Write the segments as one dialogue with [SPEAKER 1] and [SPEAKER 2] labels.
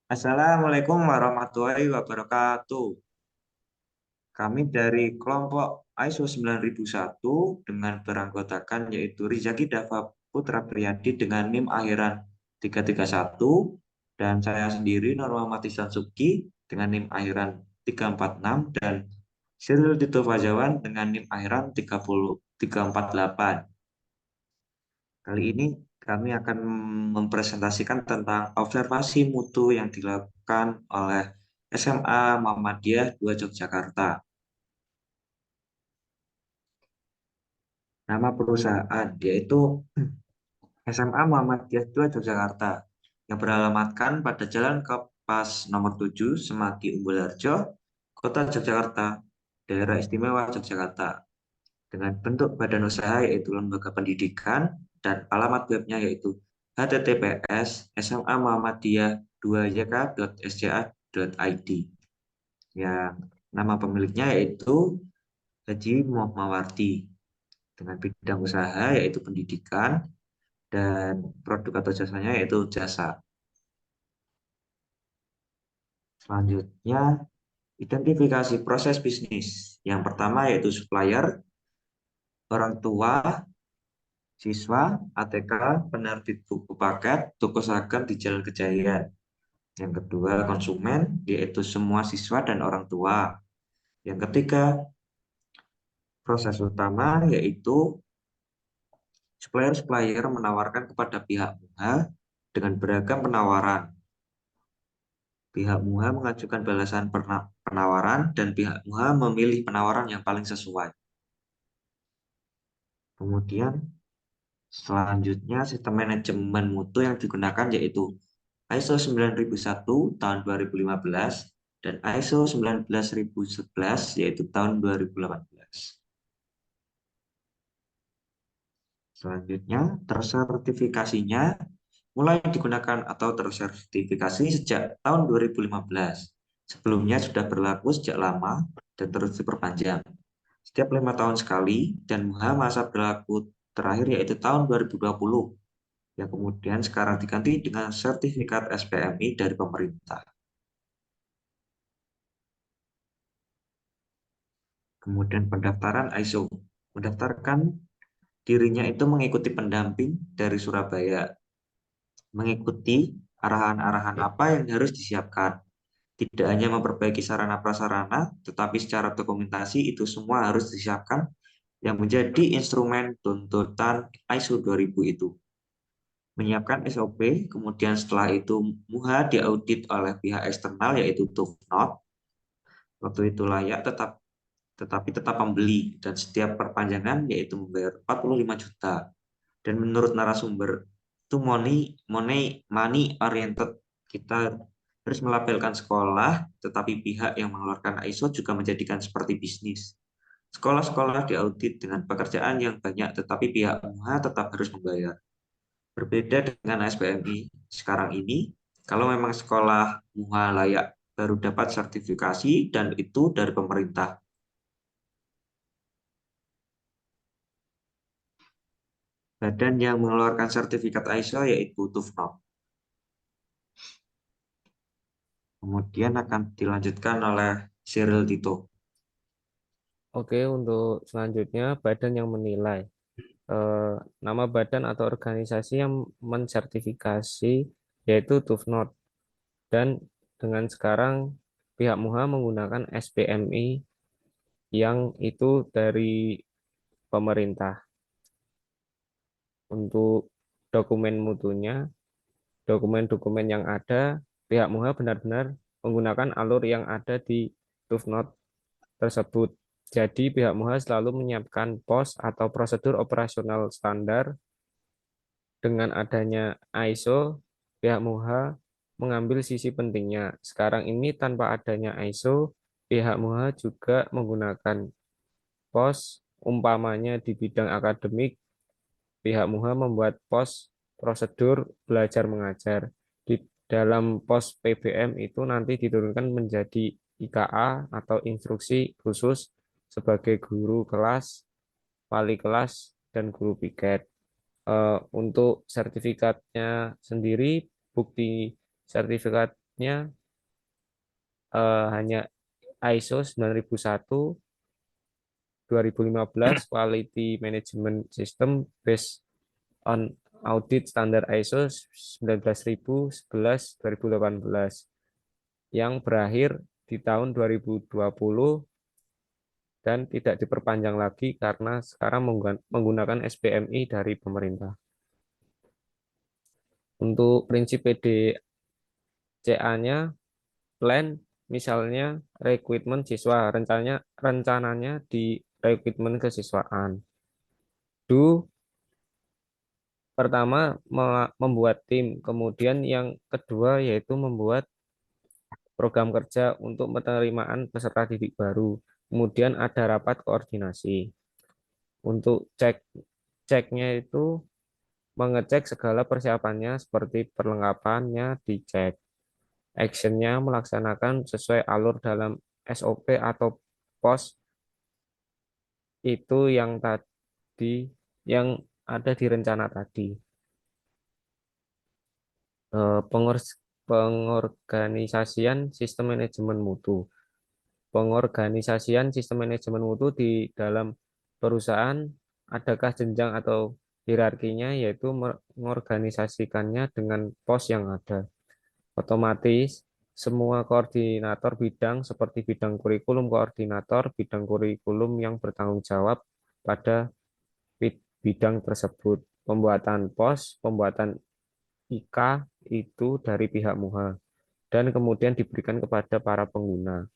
[SPEAKER 1] Assalamualaikum warahmatullahi wabarakatuh. Kami dari kelompok ISO 9001 dengan beranggotakan yaitu Rizaki Dava Putra Priyadi dengan NIM akhiran 331 dan saya sendiri Norma Matisan Subki dengan NIM akhiran 346 dan Cyril Tito Fajawan dengan NIM akhiran 30348. Kali ini kami akan mempresentasikan tentang observasi mutu yang dilakukan oleh SMA Muhammadiyah 2 Yogyakarta. Nama perusahaan yaitu SMA Muhammadiyah 2 Yogyakarta yang beralamatkan pada Jalan Kapas nomor 7 Semati Umbul Harjo, Kota Yogyakarta, Daerah Istimewa Yogyakarta. Dengan bentuk badan usaha yaitu lembaga pendidikan dan alamat webnya yaitu https://muhammadiyah2yk.sca.id, yang nama pemiliknya yaitu Haji Muhammad dengan bidang usaha yaitu pendidikan dan produk atau jasanya yaitu jasa. Selanjutnya, identifikasi proses bisnis. Yang pertama yaitu supplier, orang tua, siswa, ATK, penerbit buku paket, toko seragam di Jalan Kejayaan. Yang kedua, konsumen, yaitu semua siswa dan orang tua. Yang ketiga, proses utama, yaitu supplier-supplier menawarkan kepada pihak MUHA dengan beragam penawaran. Pihak MUHA mengajukan balasan penawaran dan pihak MUHA memilih penawaran yang paling sesuai. Kemudian selanjutnya sistem manajemen mutu yang digunakan yaitu ISO 9001 tahun 2015 dan ISO 19011 yaitu tahun 2018. Selanjutnya tersertifikasinya mulai digunakan atau tersertifikasi sejak tahun 2015. Sebelumnya sudah berlaku sejak lama dan terus diperpanjang setiap 5 tahun sekali, dan masa berlaku terakhir yaitu tahun 2020, yang kemudian sekarang diganti dengan sertifikat SPMI dari pemerintah. Kemudian pendaftaran ISO, mendaftarkan dirinya itu mengikuti pendamping dari Surabaya, mengikuti arahan-arahan apa yang harus disiapkan. Tidak hanya memperbaiki sarana prasarana, tetapi secara dokumentasi itu semua harus disiapkan yang menjadi instrumen tuntutan ISO 2000 itu. Menyiapkan SOP, kemudian setelah itu MUHA diaudit oleh pihak eksternal yaitu TUFNOT. Waktu itu layak tetapi tetap membeli dan setiap perpanjangan yaitu membayar 45 juta. Dan menurut narasumber itu money oriented, kita harus melabelkan sekolah, tetapi pihak yang mengeluarkan ISO juga menjadikan seperti bisnis. Sekolah-sekolah diaudit dengan pekerjaan yang banyak, tetapi pihak MUHA tetap harus membayar. Berbeda dengan SPMI sekarang ini, kalau memang sekolah MUHA layak baru dapat sertifikasi dan itu dari pemerintah. Badan yang mengeluarkan sertifikat ISO yaitu TUFNOT. Kemudian akan dilanjutkan oleh Cyril Tito.
[SPEAKER 2] Oke, untuk selanjutnya badan yang menilai. Eh, Nama badan atau organisasi yang mensertifikasi yaitu TUFNOT, dan dengan sekarang pihak MUHA menggunakan SPMI yang itu dari pemerintah. Untuk dokumen mutunya, dokumen-dokumen yang ada, pihak MUHA benar-benar menggunakan alur yang ada di TUFNOT tersebut. Jadi pihak MUHA selalu menyiapkan pos atau prosedur operasional standar. Dengan adanya ISO, pihak MUHA mengambil sisi pentingnya. Sekarang ini tanpa adanya ISO, pihak MUHA juga menggunakan pos, umpamanya di bidang akademik, pihak MUHA membuat pos prosedur belajar mengajar. Di dalam pos PBM itu nanti diturunkan menjadi IKA atau instruksi khusus sebagai guru kelas, wali kelas, dan guru piket. Untuk sertifikatnya sendiri, bukti sertifikatnya hanya ISO 9001 2015 Quality Management System based on Audit Standar ISO 19011 2018 yang berakhir di tahun 2020 dan tidak diperpanjang lagi karena sekarang menggunakan SBMI dari pemerintah. Untuk prinsip PDCA-nya, plan misalnya rekrutmen siswa, rencananya di rekrutmen kesiswaan. Do pertama membuat tim, kemudian yang kedua yaitu membuat program kerja untuk penerimaan peserta didik baru. Kemudian ada rapat koordinasi. Untuk ceknya itu mengecek segala persiapannya seperti perlengkapannya dicek. Actionnya melaksanakan sesuai alur dalam SOP atau POS itu yang ada di rencana tadi. Pengorganisasian sistem manajemen mutu. Pengorganisasian sistem manajemen mutu di dalam perusahaan adakah jenjang atau hierarkinya, yaitu mengorganisasikannya dengan pos yang ada. Otomatis semua koordinator bidang seperti bidang kurikulum koordinator bidang kurikulum yang bertanggung jawab pada bidang tersebut. Pembuatan pos, pembuatan IK itu dari pihak MUHA dan kemudian diberikan kepada para pengguna.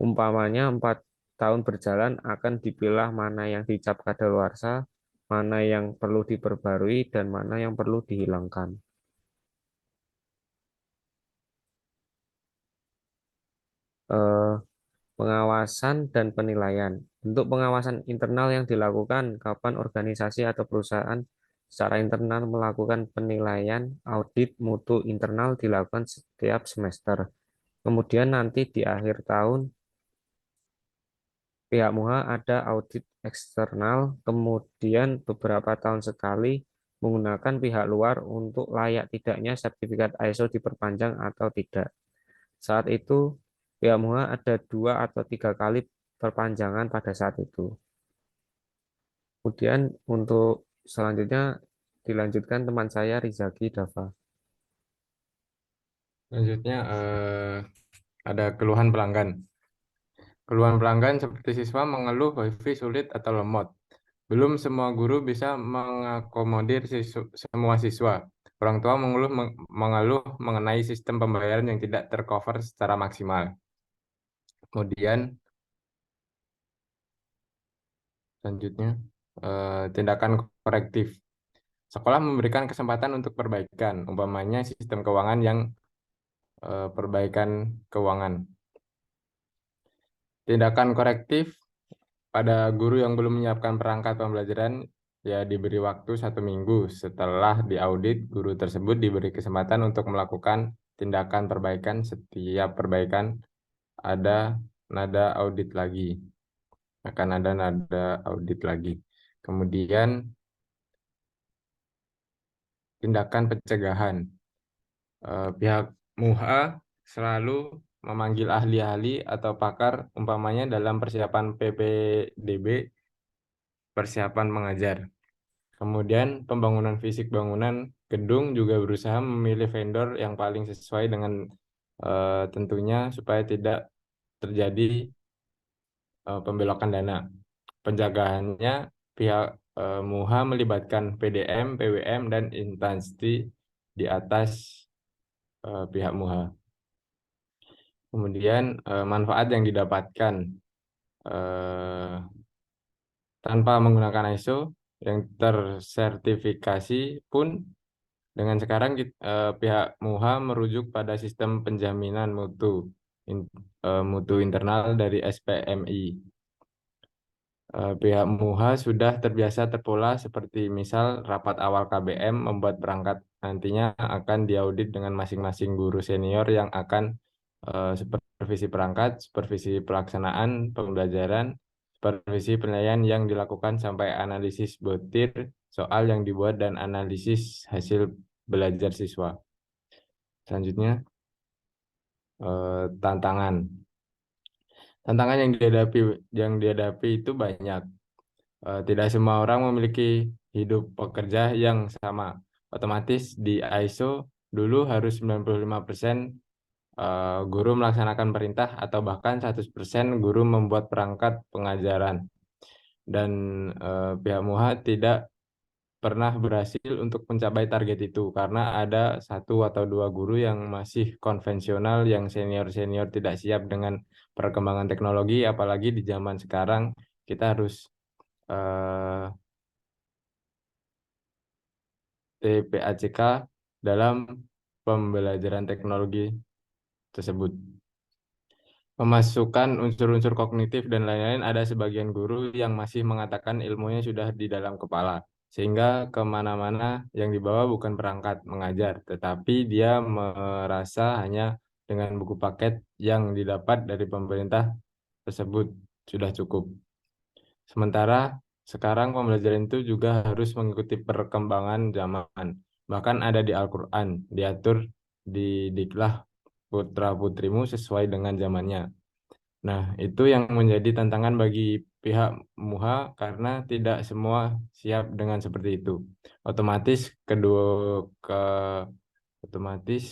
[SPEAKER 2] Umpamanya 4 tahun berjalan akan dipilah mana yang dicap kadaluarsa, mana yang perlu diperbarui, dan mana yang perlu dihilangkan. Eh, Pengawasan dan penilaian. Bentuk pengawasan internal yang dilakukan kapan organisasi atau perusahaan secara internal melakukan penilaian audit mutu internal dilakukan setiap semester. Kemudian nanti di akhir tahun pihak MUHA ada audit eksternal, kemudian beberapa tahun sekali menggunakan pihak luar untuk layak tidaknya sertifikat ISO diperpanjang atau tidak. Saat itu pihak MUHA ada 2 atau 3 kali perpanjangan pada saat itu. Kemudian untuk selanjutnya dilanjutkan teman saya Rizaki Dava.
[SPEAKER 3] Selanjutnya ada keluhan pelanggan. Keluhan pelanggan seperti siswa mengeluh WiFi sulit atau lemot. Belum semua guru bisa mengakomodir semua siswa. Orang tua mengeluh mengenai sistem pembayaran yang tidak tercover secara maksimal. Kemudian selanjutnya tindakan korektif. Sekolah memberikan kesempatan untuk perbaikan, umpamanya sistem keuangan yang perbaikan keuangan. Tindakan korektif pada guru yang belum menyiapkan perangkat pembelajaran, ya diberi waktu 1 minggu. Setelah diaudit, guru tersebut diberi kesempatan untuk melakukan tindakan perbaikan. Setiap perbaikan ada nada audit lagi. Akan ada nada audit lagi. Kemudian tindakan pencegahan. Pihak MUHA selalu memanggil ahli-ahli atau pakar, umpamanya dalam persiapan PPDB, persiapan mengajar. Kemudian pembangunan fisik bangunan gedung juga berusaha memilih vendor yang paling sesuai dengan tentunya supaya tidak terjadi pembelokan dana. Penjagaannya pihak MUHA melibatkan PDM, PWM, dan instansi di atas pihak MUHA. Kemudian manfaat yang didapatkan tanpa menggunakan ISO yang tersertifikasi pun dengan sekarang pihak MUHA merujuk pada sistem penjaminan mutu internal dari SPMI. Pihak MUHA sudah terbiasa terpola seperti misal rapat awal KBM membuat perangkat nantinya akan diaudit dengan masing-masing guru senior yang akan supervisi perangkat, supervisi pelaksanaan pembelajaran, supervisi penilaian yang dilakukan sampai analisis butir soal yang dibuat dan analisis hasil belajar siswa. Selanjutnya, tantangan. Tantangan yang dihadapi itu banyak. Tidak semua orang memiliki hidup pekerja yang sama. Otomatis di ISO dulu harus 95% guru melaksanakan perintah atau bahkan 100% guru membuat perangkat pengajaran. Dan pihak MUHA tidak pernah berhasil untuk mencapai target itu karena ada 1 atau 2 guru yang masih konvensional, yang senior-senior tidak siap dengan perkembangan teknologi, apalagi di zaman sekarang kita harus TPACK dalam pembelajaran teknologi tersebut. Memasukkan unsur-unsur kognitif dan lain-lain, ada sebagian guru yang masih mengatakan ilmunya sudah di dalam kepala, sehingga kemana-mana yang dibawa bukan perangkat mengajar, tetapi dia merasa hanya dengan buku paket yang didapat dari pemerintah tersebut sudah cukup. Sementara sekarang pembelajaran itu juga harus mengikuti perkembangan zaman. Bahkan ada di Al-Quran, diatur didiklah putra-putrimu sesuai dengan zamannya. Nah, itu yang menjadi tantangan bagi pihak MUHA karena tidak semua siap dengan seperti itu. Otomatis otomatis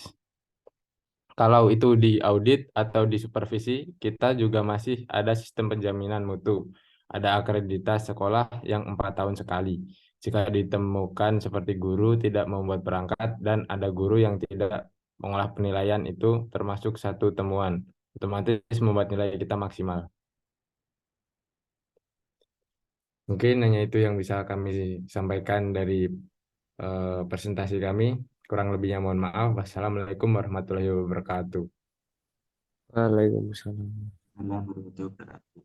[SPEAKER 3] kalau itu di audit atau di supervisi, kita juga masih ada sistem penjaminan mutu. Ada akreditas sekolah yang 4 tahun sekali. Jika ditemukan seperti guru tidak membuat perangkat dan ada guru yang tidak mengolah penilaian, itu termasuk satu temuan. Otomatis membuat nilai kita maksimal. Mungkin hanya itu yang bisa kami sampaikan dari presentasi kami. Kurang lebihnya mohon maaf. Wassalamualaikum warahmatullahi wabarakatuh.
[SPEAKER 2] Waalaikumsalam.
[SPEAKER 1] Warahmatullahi wabarakatuh.